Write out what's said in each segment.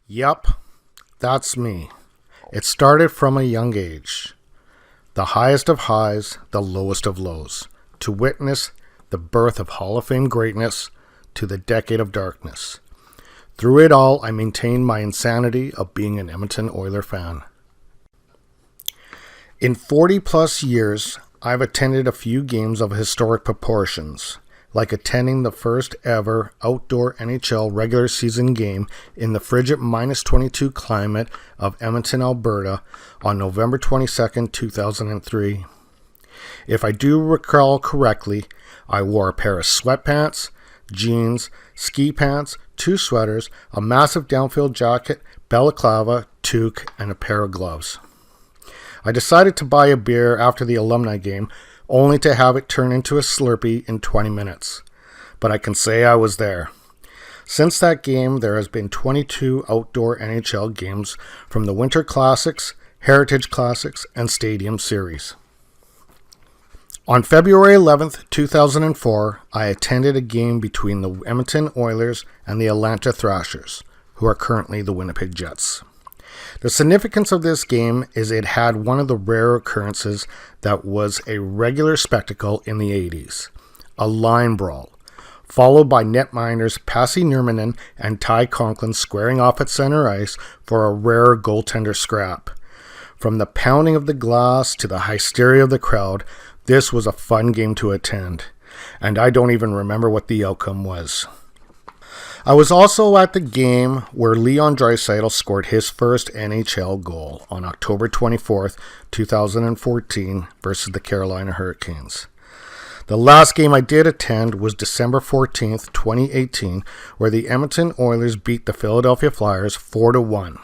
Yup, that's me. It started from a young age. The highest of highs, the lowest of lows. To witness the birth of Hall of Fame greatness to the decade of darkness. Through it all, I maintained my insanity of being an Edmonton Oilers fan. In 40 plus years, I've attended a few games of historic proportions, like attending the first ever outdoor NHL regular season game in the frigid -22 climate of Edmonton, Alberta on November 22, 2003. If I do recall correctly, I wore a pair of sweatpants, jeans, ski pants, 2 sweaters, a massive downfield jacket, balaclava, toque, and a pair of gloves. I decided to buy a beer after the alumni game, only to have it turn into a Slurpee in 20 minutes. But I can say I was there. Since that game, there has been 22 outdoor NHL games from the Winter Classics, Heritage Classics, and Stadium Series. On February 11th, 2004, I attended a game between the Edmonton Oilers and the Atlanta Thrashers, who are currently the Winnipeg Jets. The significance of this game is it had one of the rare occurrences that was a regular spectacle in the 80s, a line brawl, followed by netminders Pasi Nurminen and Ty Conklin squaring off at center ice for a rare goaltender scrap. From the pounding of the glass to the hysteria of the crowd, this was a fun game to attend, and I don't even remember what the outcome was. I was also at the game where Leon Draisaitl scored his first NHL goal on October 24th, 2014 versus the Carolina Hurricanes. The last game I did attend was December 14th, 2018, where the Edmonton Oilers beat the Philadelphia Flyers 4-1.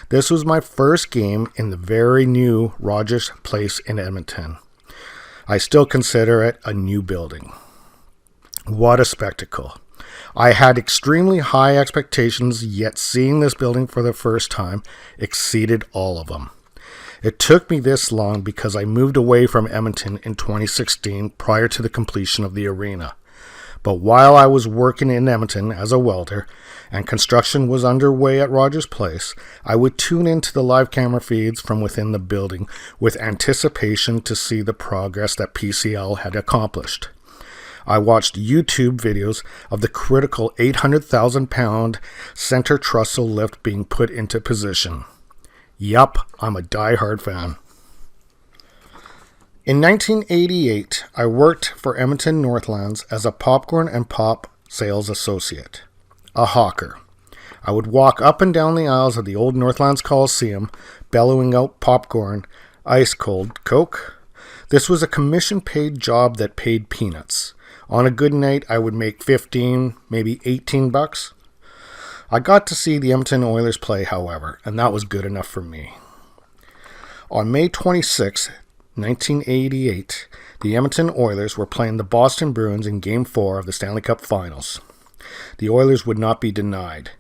This was my first game in the very new Rogers Place in Edmonton. I still consider it a new building. What a spectacle. I had extremely high expectations, yet seeing this building for the first time exceeded all of them. It took me this long because I moved away from Edmonton in 2016 prior to the completion of the arena. But while I was working in Edmonton as a welder and construction was underway at Rogers Place, I would tune into the live camera feeds from within the building with anticipation to see the progress that PCL had accomplished. I watched YouTube videos of the critical 800,000-pound center trestle lift being put into position. Yup, I'm a die-hard fan. In 1988, I worked for Edmonton Northlands as a popcorn and pop sales associate, a hawker. I would walk up and down the aisles of the old Northlands Coliseum, bellowing out popcorn, ice-cold Coke. This was a commission-paid job that paid peanuts. On a good night, I would make 15, maybe 18 bucks. I got to see the Edmonton Oilers play, however, and that was good enough for me. On May 26, 1988, the Edmonton Oilers were playing the Boston Bruins in Game 4 of the Stanley Cup Finals. The Oilers would not be denied.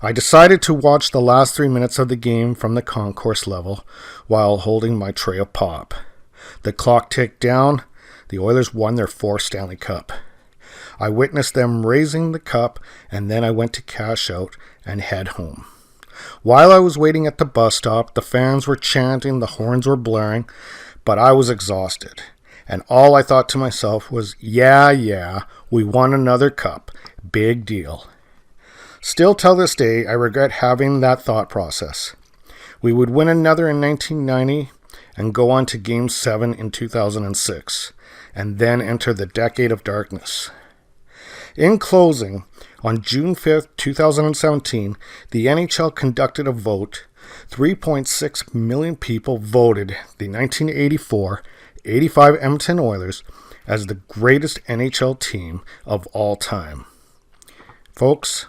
I decided to watch the last 3 minutes of the game from the concourse level while holding my tray of pop. The clock ticked down. The Oilers won their 4th Stanley Cup. I witnessed them raising the cup, and then I went to cash out and head home. While I was waiting at the bus stop, the fans were chanting, the horns were blaring, but I was exhausted. And all I thought to myself was, yeah, we won another cup. Big deal. Still till this day, I regret having that thought process. We would win another in 1990 and go on to Game 7 in 2006. And then enter the decade of darkness. In closing, on June 5th, 2017, the NHL conducted a vote. 3.6 million people voted the 1984-85 Edmonton Oilers as the greatest NHL team of all time. Folks,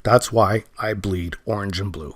that's why I bleed orange and blue.